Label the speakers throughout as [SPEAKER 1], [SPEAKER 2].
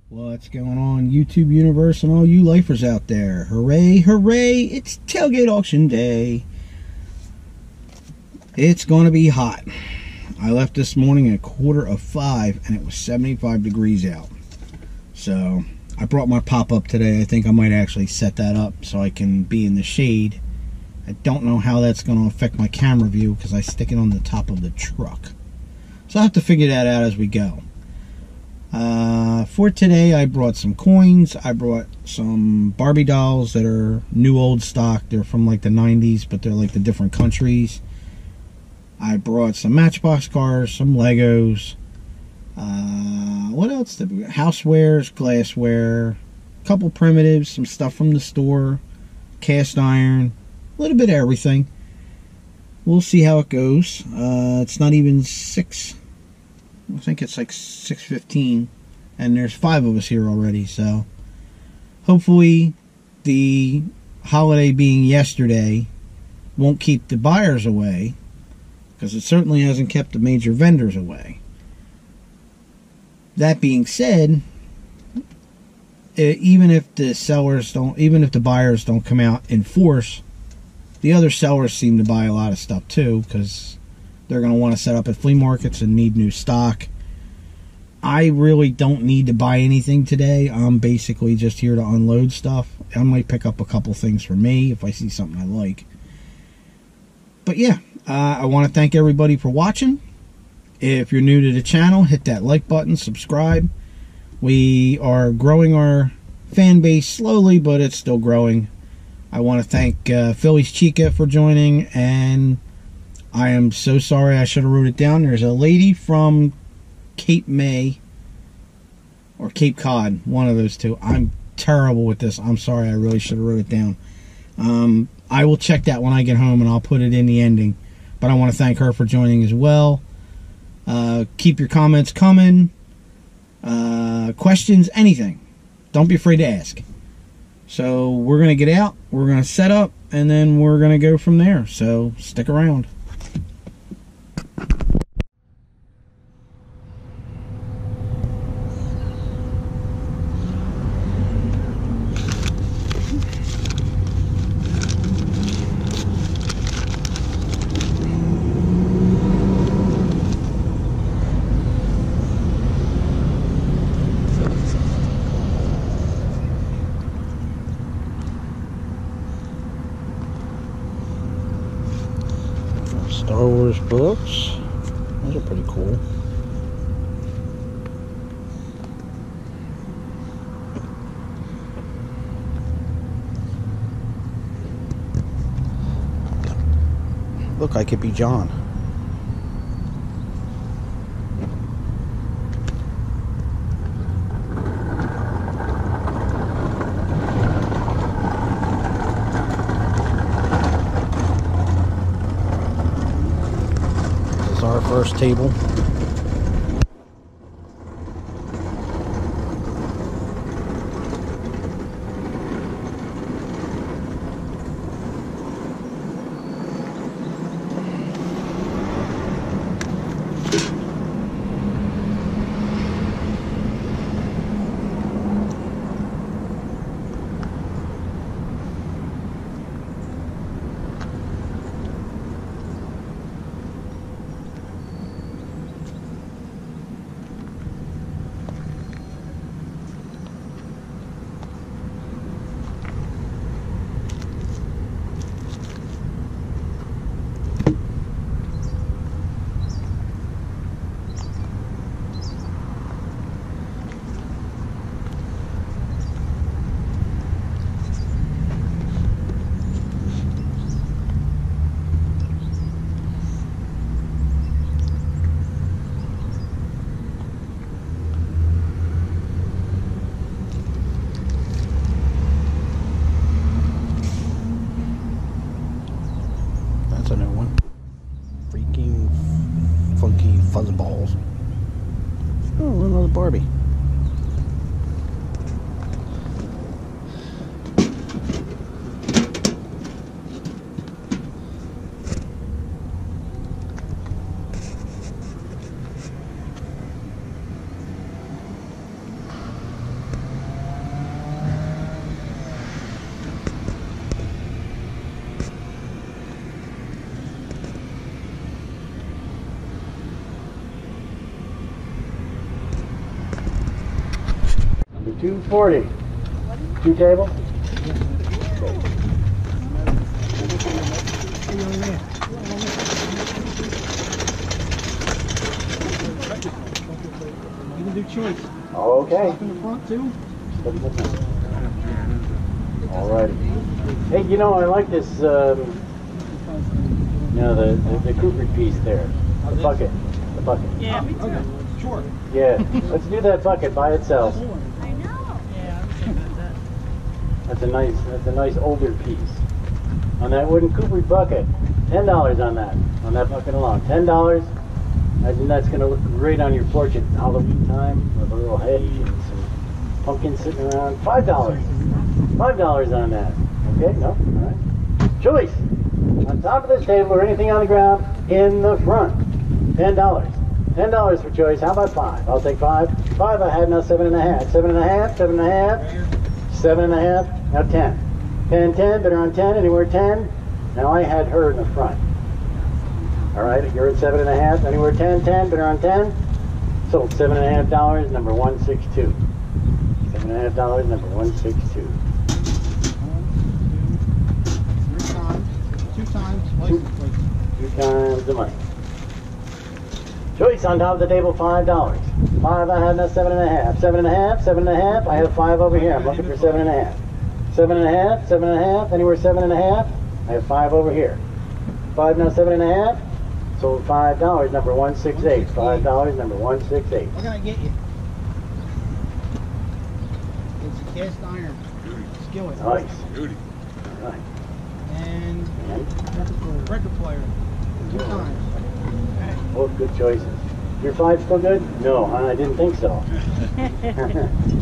[SPEAKER 1] What's going on, YouTube universe and all you lifers out there? Hooray, hooray, it's tailgate auction day. It's going to be hot. I left this morning at 4:45 and it was 75 degrees out. So I brought my pop-up today. I think I might actually set that up so I can be in the shade. I don't know how that's going to affect my camera view because I stick it on the top of the truck. So I have to figure that out as we go. For today, I brought some coins. I brought some Barbie dolls that are new old stock. They're from like the 90s, but they're like the different countries. I brought some Matchbox cars, some Legos. What else did we? Housewares, glassware, a couple primitives, some stuff from the store, cast iron, a little bit of everything. We'll see how it goes. It's not even 6. I think it's like 6:15, and there's 5 of us here already, so hopefully the holiday being yesterday won't keep the buyers away, because it certainly hasn't kept the major vendors away. That being said, even if the buyers don't come out in force, the other sellers seem to buy a lot of stuff too, because they're going to want to set up at flea markets and need new stock. I really don't need to buy anything today. I'm basically just here to unload stuff. I might pick up a couple things for me if I see something I like. But yeah, I want to thank everybody for watching. If you're new to the channel, hit that like button, subscribe. We are growing our fan base slowly, but it's still growing. I want to thank Philly's Chica for joining, and I am so sorry, I should have wrote it down. There's a lady from Cape May or Cape Cod, one of those two. I'm terrible with this. I'm sorry, I really should have wrote it down. I will check that when I get home and I'll put it in the ending. But I want to thank her for joining as well. Keep your comments coming. Questions, anything. Don't be afraid to ask. So we're going to get out, we're going to set up, and then we're going to go from there. So stick around. Star Wars books. Those are pretty cool. Look, I could be John. Our first table. That's a new one. Freaking funky fuzzballs. Oh, another Barbie.
[SPEAKER 2] 240. Two table?
[SPEAKER 1] You can do choice.
[SPEAKER 2] Okay.
[SPEAKER 1] Up in the front too.
[SPEAKER 2] All right. Hey, you know, I like this, the cooper piece there. The bucket. The bucket.
[SPEAKER 3] Yeah, me too.
[SPEAKER 1] Okay. Sure.
[SPEAKER 2] Yeah. Let's do that bucket by itself.
[SPEAKER 3] I know. Yeah, I'm thinking about that.
[SPEAKER 2] That's a nice older piece. On that wooden cooper bucket. $10 on that bucket alone. $10. Imagine that's going to look great on your porch at Halloween time with a little hay and some pumpkins sitting around. $5. $5 on that. Okay, no, all right. Choice. On top of this table or anything on the ground in the front. $10. $10 for choice. How about 5? I'll take 5. 5 I have now 7.5. 7.5, 7.5, 7.5, now 10. 10, 10, bidder on 10, anywhere 10. Now I had her in the front. All right, you're at 7.5, anywhere 10, 10, bidder on 10. Sold $7.5, number 162. $7.5, number 162.
[SPEAKER 1] Two times. License plate.
[SPEAKER 2] 2 times the money. Choice on top of the table, $5. 5 I have now 7.5. 7.5, 7.5. I have 5 over here. I'm looking for 7.5. 7.5, 7.5. Anywhere 7.5. I have 5 over here. 5 now 7.5. Sold $5. Number 168. $5. Number 168.
[SPEAKER 1] What can I get you? It's a cast iron skillet.
[SPEAKER 2] Nice. Right.
[SPEAKER 1] And record player. 2 times.
[SPEAKER 2] Both good choices. Your 5 still good? No, I didn't think so.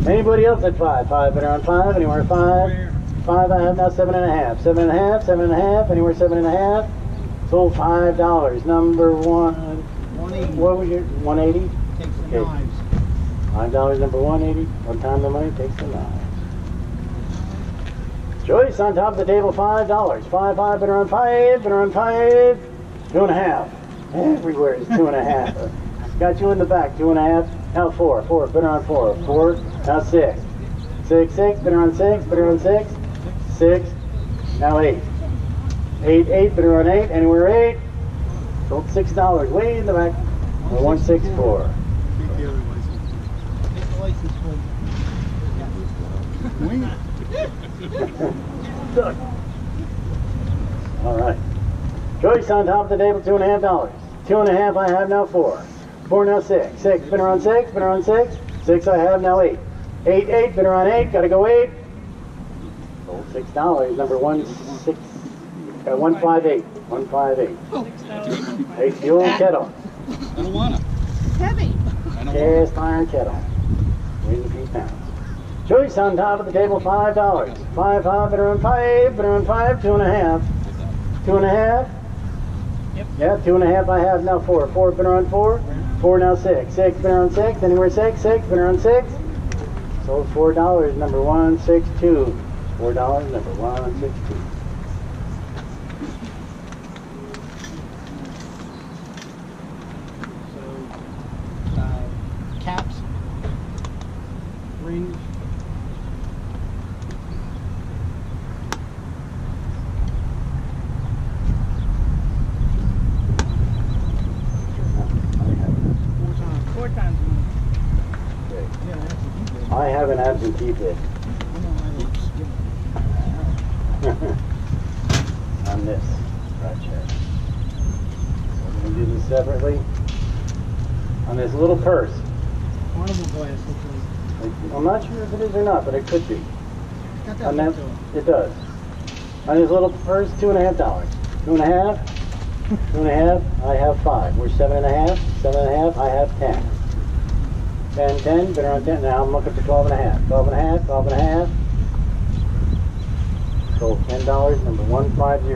[SPEAKER 2] Anybody else at 5? 5 bidder on 5. Anywhere 5. 5 I have now 7.5. 7.5, 7.5. Anywhere 7.5. Sold $5. Number 180. What was your 180?
[SPEAKER 1] Takes the
[SPEAKER 2] Okay.
[SPEAKER 1] knives.
[SPEAKER 2] $5. Number 180. One time the money takes the knives. Choice on top of the table, $5. 5, 5, bidder on 5, bidder on 5. 2.5. Everywhere is 2.5. Got you in the back, 2.5. Now 4, 4, bidder on 4. 4, now 6. 6, 6, bidder on 6, bidder on 6. 6, now 8. 8, 8, bidder on 8, anywhere 8. Sold $6, way in the back. 164.
[SPEAKER 1] Take the license plate. Wing it.
[SPEAKER 2] All right. Choice on top of the table, $2.5. 2.5 I have now 4. 4 now 6. 6, bidder on 6, bidder on 6. 6 I have now 8. 8, 8, bidder on 8, gotta go 8. Sold $6, number 158. 158. Hey, fuel and kettle.
[SPEAKER 4] I don't want to.
[SPEAKER 3] It's heavy.
[SPEAKER 2] Cast iron kettle. Weighs a few pounds. Choice on top of the table, $5. 5, 5, bidder on 5, bidder on 5, 2.5. 2.5.
[SPEAKER 3] Yep.
[SPEAKER 2] Yeah, 2.5 I have now 4. 4, bidder on 4. 4 now 6. 6, bidder on 6. Anywhere 6. 6, bidder on 6. Sold $4, number 162. $4, number 162.
[SPEAKER 1] So, caps, rings. Four times.
[SPEAKER 2] Okay.
[SPEAKER 1] Yeah, that's what you did.
[SPEAKER 2] I have an absentee bid on this right here. We're going to do this separately. On this little purse.
[SPEAKER 1] Carnival glass looks like.
[SPEAKER 2] I'm not sure if it is or not, but it could be.
[SPEAKER 1] Got that
[SPEAKER 2] On that,
[SPEAKER 1] look to it.
[SPEAKER 2] it does. On this little purse, $2.5. 2.5. 2.5. I have 5. We're 7.5. 7.5. I have 10. 10, 10. Bidder on 10. Now I'm looking for 12.5. 12.5. 12.5. Sold $10. Number 150.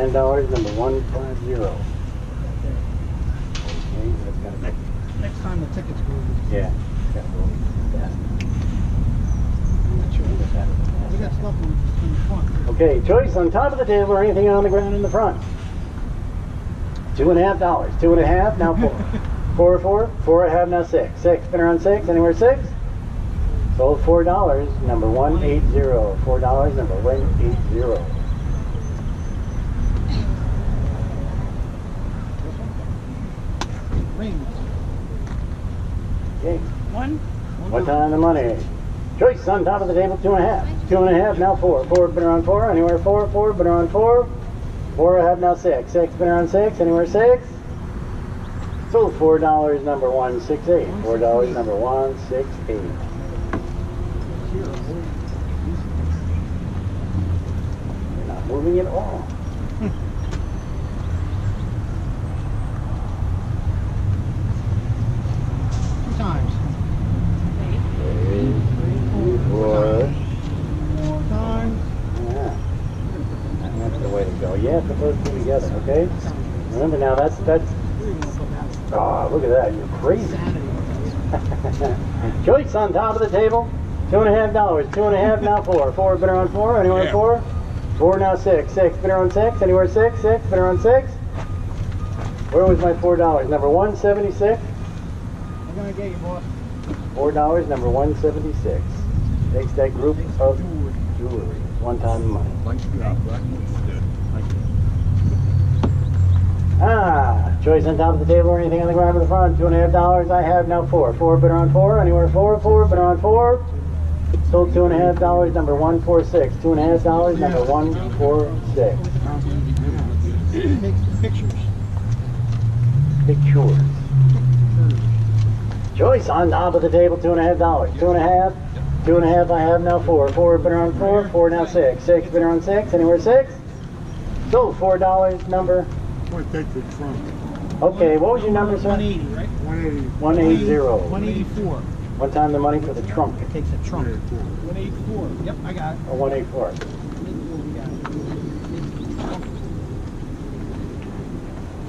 [SPEAKER 2] $10. Number 150. Okay, that's gotta be.
[SPEAKER 1] Next time the tickets go.
[SPEAKER 2] Yeah. Gotta go fast.
[SPEAKER 1] We got stuff in the front.
[SPEAKER 2] Okay, choice on top of the table or anything on the ground in the front. $2.5. 2.5, now 4. 4, 4. 4 I have now 6. 6, bidder on 6, anywhere 6. Sold Sold $4, number 180. $4, number 180.
[SPEAKER 1] Rings.
[SPEAKER 2] Okay.
[SPEAKER 3] One.
[SPEAKER 2] One time the money. Choice on top of the table, 2.5. 2.5, now 4. 4, bidder on 4, anywhere 4. 4, bidder on 4. 4.5, now 6. 6, bidder on 6, anywhere 6. Sold $4, number 168. $4, number 168. You're not moving at all.
[SPEAKER 1] Two times.
[SPEAKER 2] Three, four.
[SPEAKER 1] Four times.
[SPEAKER 2] Yeah. That's the way to go. Yeah, put those two together, okay? Remember now, that's. Oh, look at that. You're crazy. Choice on top of the table. $2.5. 2.5, now 4. 4, bidder on 4. Anywhere 4. 4, now 6. 6, bidder on 6. Anywhere 6. 6, bidder on 6. Where was my $4? Number 176.
[SPEAKER 1] I'm gonna get you, boss.
[SPEAKER 2] $4, number 176. Takes that group of jewelry. One time money. Choice on top of the table or anything on the ground in the front. $2.5. I have now 4. 4, bidder on 4. Anywhere 4. 4, bidder on 4. Sold $2.5, number 146. $2.5, number 146.
[SPEAKER 1] Pictures.
[SPEAKER 2] Pictures. Choice on top of the table, $2.5. 2.5. 2.5, I have now 4. 4, bidder on 4. 4, now 6. 6, bidder on 6. Anywhere 6. Sold $4, number. Okay, what was your number, sir?
[SPEAKER 1] 180, right?
[SPEAKER 2] 180.
[SPEAKER 1] 184.
[SPEAKER 2] One time the money for the trunk.
[SPEAKER 1] It takes a trunk. 184. Yep, I got it.
[SPEAKER 2] Or 184.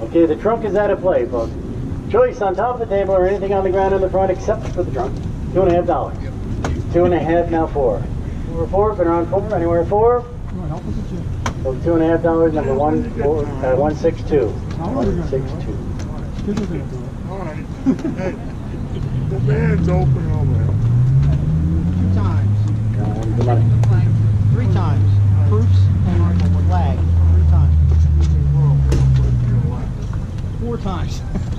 [SPEAKER 2] Okay, the trunk is out of play, folks. Choice on top of the table or anything on the ground in the front except for the trunk. $2.5. 2.5, now 4. Over 4, bidder on 4. Anywhere 4.
[SPEAKER 1] Come on, help us with you.
[SPEAKER 2] So $2.5, number 162. 162.
[SPEAKER 4] Alright. Hey, the band's open over there.
[SPEAKER 1] 2 times.
[SPEAKER 2] The money.
[SPEAKER 1] 3 times. Proofs and lag. 3 times. 4 times.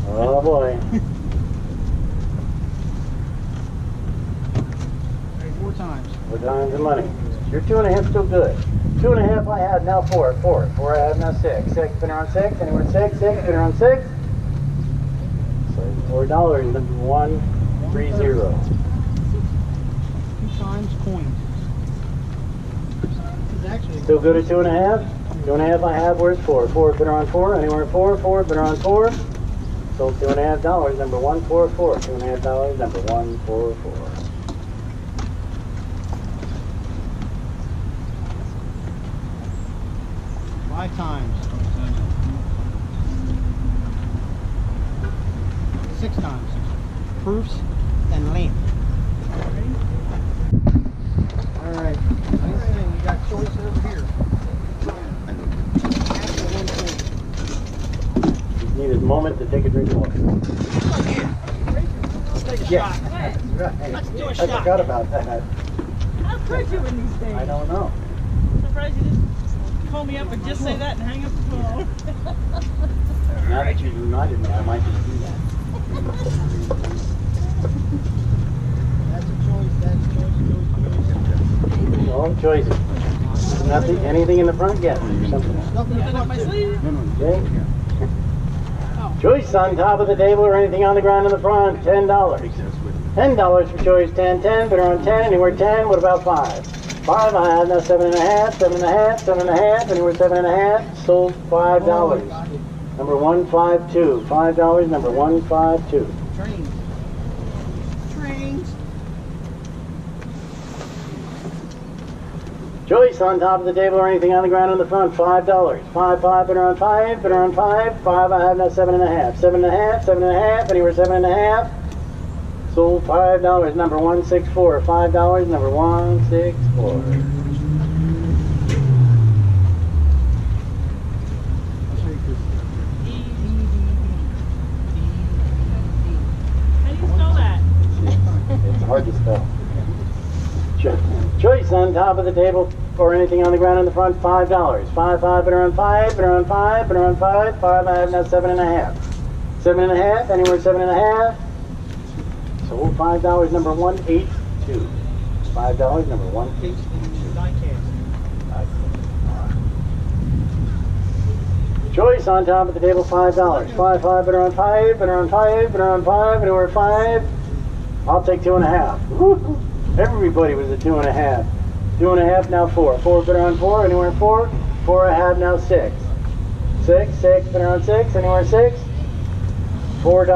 [SPEAKER 2] Oh boy.
[SPEAKER 1] 4 times.
[SPEAKER 2] 4 times the money. Your 2.5 still good. 2.5 I have now 4. 4. 4 I have now 6. 6, bidder on 6. Anywhere 6. 6, bidder on 6. So $4, number 130.
[SPEAKER 1] 2 times coin. This is actually
[SPEAKER 2] Still good at 2.5? 2.5 I have, where's 4? 4, bidder on 4. Anywhere 4. 4, bidder on 4. Sold $2.5, number 144. $2.5, number 144.
[SPEAKER 1] 5 times. 6 times. Proofs and length. Alright. We got choice over here.
[SPEAKER 2] Just need a moment to take a drink of water.
[SPEAKER 3] Let's take a
[SPEAKER 2] Yeah.
[SPEAKER 3] shot.
[SPEAKER 2] Right.
[SPEAKER 3] Let's do a
[SPEAKER 2] I
[SPEAKER 3] shot.
[SPEAKER 2] forgot about that.
[SPEAKER 3] How could you in these days?
[SPEAKER 2] I don't know.
[SPEAKER 3] I'm surprised you didn't call me up and just say that and hang up the phone.
[SPEAKER 2] Now that you reminded me, I might just do that.
[SPEAKER 1] That's a choice, that's a choice,
[SPEAKER 2] All choices. Nothing, anything in the front yet? Something else.
[SPEAKER 1] Nothing
[SPEAKER 3] Put it up my sleeve.
[SPEAKER 2] Okay. Choice on top of the table or anything on the ground in the front, $10. $10 for choice, 10, 10, bidder on 10, anywhere 10, what about 5? 5, I have now 7.5, 7.5, 7.5, anywhere 7.5, sold $5. Number 152, $5, number 152.
[SPEAKER 1] Trains. Trains.
[SPEAKER 2] Choice on top of the table or anything on the ground in the front, $5. 5, 5, bidder on 5, bidder on 5, 5, I have now 7.5, 7.5, 7.5, anywhere 7.5. Sold $5, number 164, $5, number 164.
[SPEAKER 3] How do you spell that?
[SPEAKER 2] It's hard to spell. Choice on top of the table or anything on the ground in the front, $5. 5, 5, bidder on 5, bidder on 5, bidder on 5, 5, I have now 7.5. 7.5, anywhere 7.5. Sold $5, number 182. $5, number 182. Choice on top of the table, $5. 5, 5, bidder on 5, bidder on 5, bidder on 5, anywhere 5. I'll take 2.5. Woo-hoo. Everybody was a 2.5. 2.5, now 4. 4, bidder on 4, anywhere 4. 4, I have now 6. 6, 6, bidder on 6, anywhere 6. $4.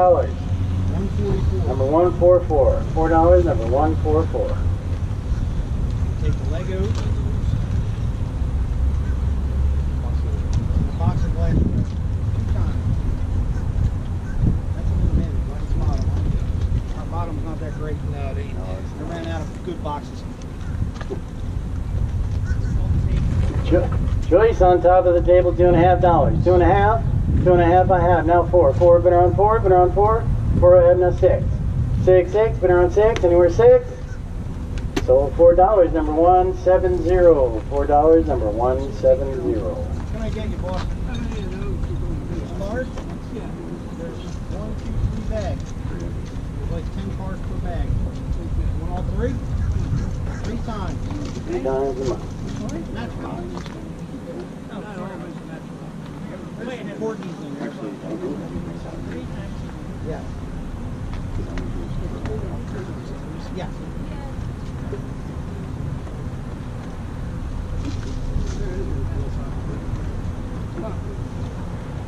[SPEAKER 2] Number 144. $4, number 144.
[SPEAKER 5] Take the Lego. Box of glass. 2 times. That's a little heavy. Like it's bottom. Our bottom's not that great. No, it ain't. They ran out of good boxes.
[SPEAKER 2] Choice on top of the table, $2.5. 2.5. 2.5 I have now 4. 4, bidder on 4, bidder on 4. 4, I have now 6. 6, 6, bidder on 6, anywhere 6. Sold $4, number 170. $4, number 170.
[SPEAKER 5] Can I get you, boss? Cars? Yeah. There's 1, 2, 3 bags. There's like 10 cars per bag. Want all 3? 3 times.
[SPEAKER 2] 3 times a month.
[SPEAKER 5] That's fine. There's Courtney's in there. Yeah. Yeah.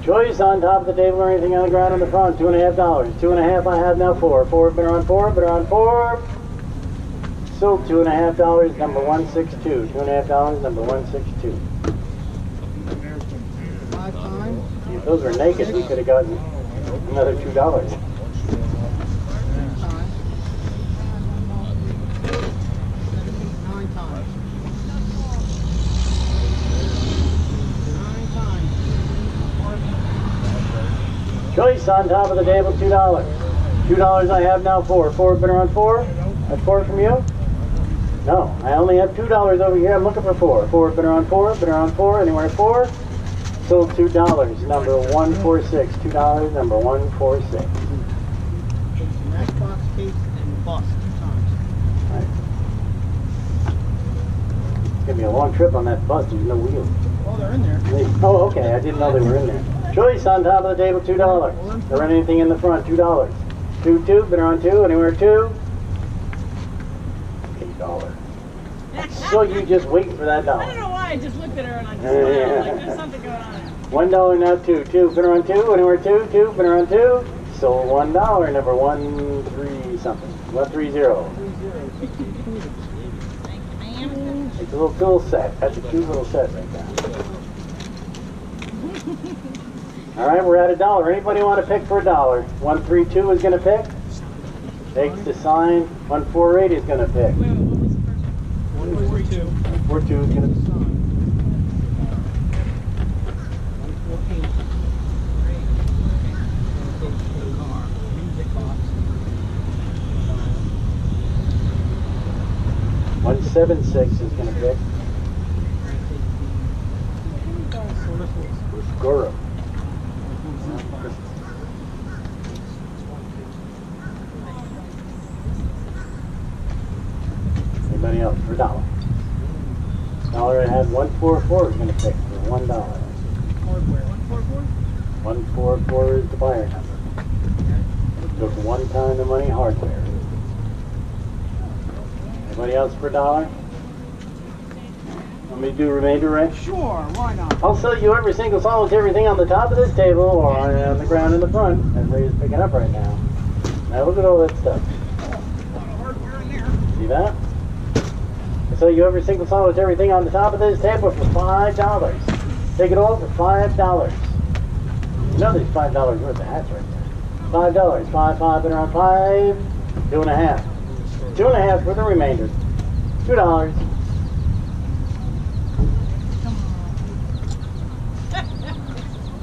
[SPEAKER 2] Choice on top of the table or anything on the ground in the front, $2.5. 2.5 I have now 4. 4, bidder on 4, bidder on 4. Sold $2.5, number 162. $2.5, number 162.
[SPEAKER 5] 5 times.
[SPEAKER 2] If those were naked, we could have gotten another $2.
[SPEAKER 5] 6 times. 9 times. 9 times.
[SPEAKER 2] Choice on top of the table, $2. $2 I have now 4. 4, bidder on 4. That's 4 from you? No, I only have $2 over here. I'm looking for 4. 4, bidder on 4, bidder on 4, anywhere 4. Sold $2, number 146. $2, number 146.
[SPEAKER 5] Matchbox case and bus 2 times.
[SPEAKER 2] Right. It's gonna be a long trip on that bus. There's no wheels.
[SPEAKER 5] Oh, they're in there.
[SPEAKER 2] Oh, okay. I didn't know they were in there. Choice on top of the table, $2. Or anything in the front, $2. 2, 2, bidder on 2, anywhere 2. $8. So you just waiting for that
[SPEAKER 3] I don't
[SPEAKER 2] dollar.
[SPEAKER 3] know why, I just looked at her and I just smiled, like there's something going on.
[SPEAKER 2] $1 now 2. 2, bidder on 2, anywhere 2. 2, bidder on 2. Sold $1, number 13 something. 130.
[SPEAKER 3] Thank you, ma'am.
[SPEAKER 2] It's a little tool set. That's a cute little set right there. All right, we're at $1. Anybody want to pick for $1? 132 is going to pick. Takes the sign. 148 is going to pick.
[SPEAKER 3] Wait, what was the first one?
[SPEAKER 5] 142.
[SPEAKER 2] 142 is going to.
[SPEAKER 5] 114. Car. Music box.
[SPEAKER 2] 176 is going to pick. Goro. Anybody else for $1? Dollar I had 144 is going to pick for $1.
[SPEAKER 5] Hardware. 144?
[SPEAKER 2] 144 is the buyer number. Took 1 time the money hardware. Anybody else for $1? Want me to do remainder, Ray?
[SPEAKER 5] Sure, why not?
[SPEAKER 2] I'll sell you every single solitary thing on the top of this table or on the ground in the front. Everybody's picking up right now. Now look at all that stuff.
[SPEAKER 5] Hardware in there.
[SPEAKER 2] See that? I'll sell you every single solitary thing on the top of this table for $5. Take it all for $5. You know there's $5 worth of hats right there. $5. 5, 5, been around 5. 2.5. 2.5 for the remainder. $2.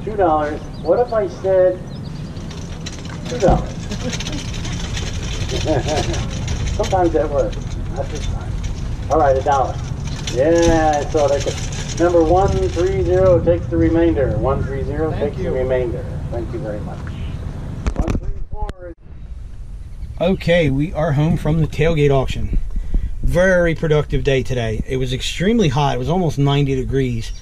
[SPEAKER 2] $2. What if I said $2? Sometimes that works. Not this time. All right, $1. Yeah, so that number 130 takes the remainder. 130 takes the remainder. Thank you very much. 134.
[SPEAKER 1] Okay, we are home from the tailgate auction. Very productive day today. It was extremely hot. It was almost 90 degrees.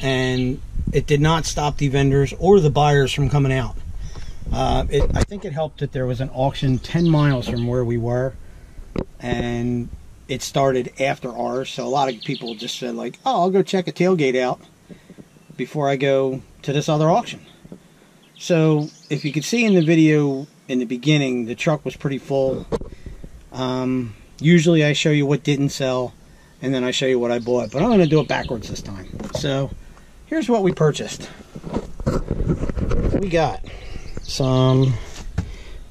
[SPEAKER 1] And it did not stop the vendors or the buyers from coming out. I think it helped that there was an auction 10 miles from where we were. And it started after ours. So a lot of people just said like, oh, I'll go check a tailgate out before I go to this other auction. So if you could see in the video in the beginning, the truck was pretty full. Usually I show you what didn't sell and then I show you what I bought, but I'm going to do it backwards this time. So here's what we purchased. We got some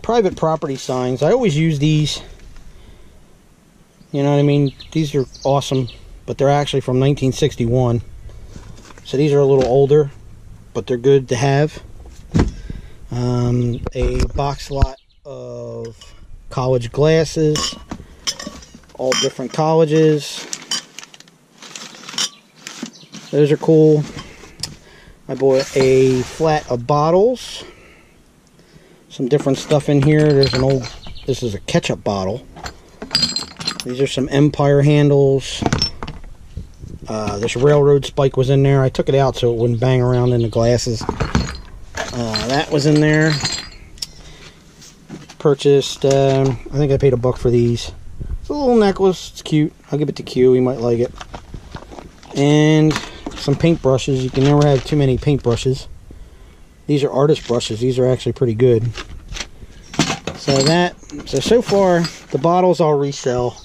[SPEAKER 1] private property signs. I always use these. You know what I mean? These are awesome, but they're actually from 1961. So these are a little older, but they're good to have. A box lot of college glasses, all different colleges. Those are cool. I bought a flat of bottles. Some different stuff in here. There's an old, this is a ketchup bottle. These are some Empire handles. This railroad spike was in there. I took it out so it wouldn't bang around in the glasses. That was in there. Purchased, I think I paid $1 for these. It's a little necklace. It's cute. I'll give it to Q. He might like it. And some paint brushes. You can never have too many paint brushes. These are artist brushes. These are actually pretty good. So far, the bottles I'll resell.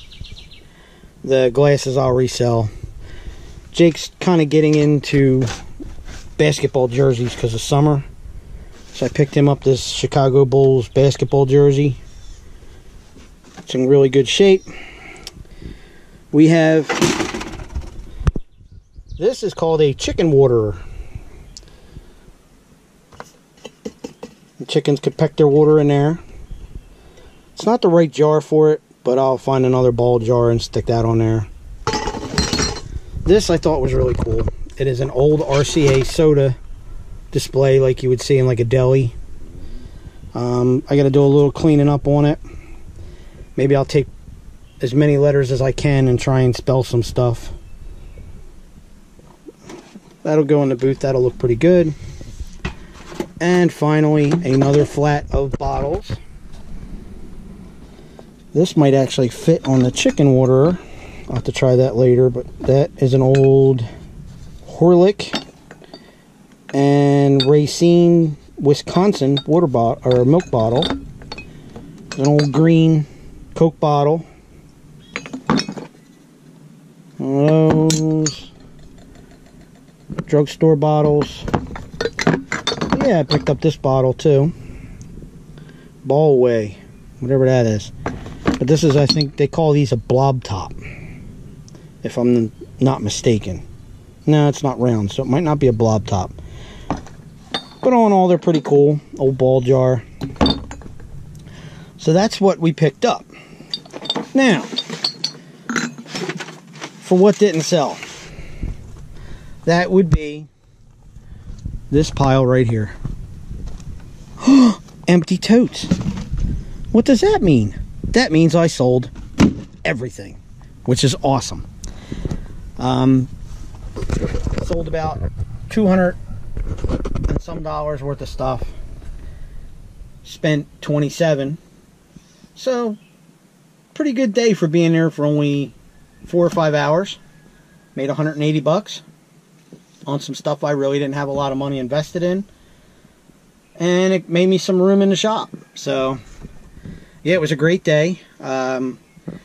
[SPEAKER 1] The glasses I'll resell. Jake's kind of getting into basketball jerseys because of summer. So I picked him up this Chicago Bulls basketball jersey. It's in really good shape. We have, this is called a chicken waterer. The chickens could peck their water in there. It's not the right jar for it, but I'll find another ball jar and stick that on there. This I thought was really cool. It is an old RCA Soda Display like you would see in like a deli. I got to do a little cleaning up on it. Maybe I'll take as many letters as I can and try and spell some stuff. That'll go in the booth. That'll look pretty good. And finally, another flat of bottles. This might actually fit on the chicken waterer. I'll have to try that later, but that is an old Horlick and Racine, Wisconsin water bottle or milk bottle. An old green Coke bottle. One of those drugstore bottles. Yeah, I picked up this bottle too. Ballway, whatever that is. But this is, I think they call these a blob top, if I'm not mistaken. No, it's not round, so it might not be a blob top. But all in all, they're pretty cool. Old ball jar. So that's what we picked up. Now, for what didn't sell, that would be this pile right here. Empty totes. What does that mean? That means I sold everything, which is awesome. Sold about $200 and some dollars worth of stuff. Spent $27. So, pretty good day for being there for only 4 or 5 hours. Made $180 on some stuff I really didn't have a lot of money invested in. And it made me some room in the shop. So, yeah, it was a great day.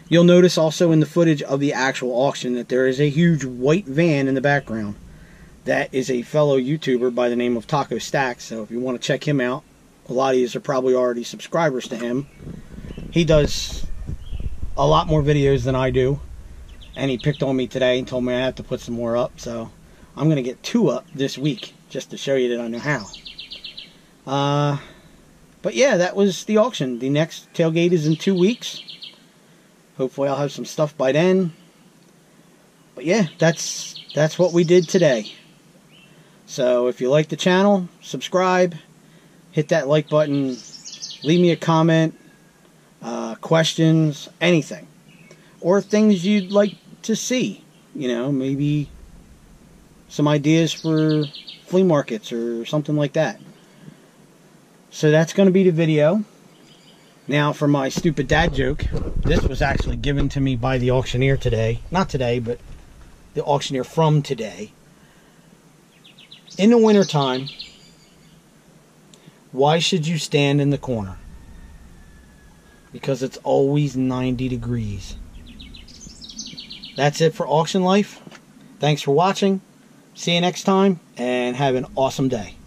[SPEAKER 1] You'll notice also in the footage of the actual auction that there is a huge white van in the background. That is a fellow YouTuber by the name of Taco Stacks. So if you want to check him out, a lot of you are probably already subscribers to him. He does a lot more videos than I do. And he picked on me today and told me I have to put some more up. So I'm going to get 2 up this week just to show you that I know how. But yeah, that was the auction. The next tailgate is in 2 weeks. Hopefully I'll have some stuff by then. But yeah, that's what we did today. So if you like the channel, subscribe, hit that like button, leave me a comment, questions, anything, or things you'd like to see. You know, maybe some ideas for flea markets or something like that. So that's going to be the video. Now for my stupid dad joke, this was actually given to me by the auctioneer today. Not today, but the auctioneer from today. In the wintertime, why should you stand in the corner? Because it's always 90 degrees. That's it for auction life. Thanks for watching. See you next time, and have an awesome day.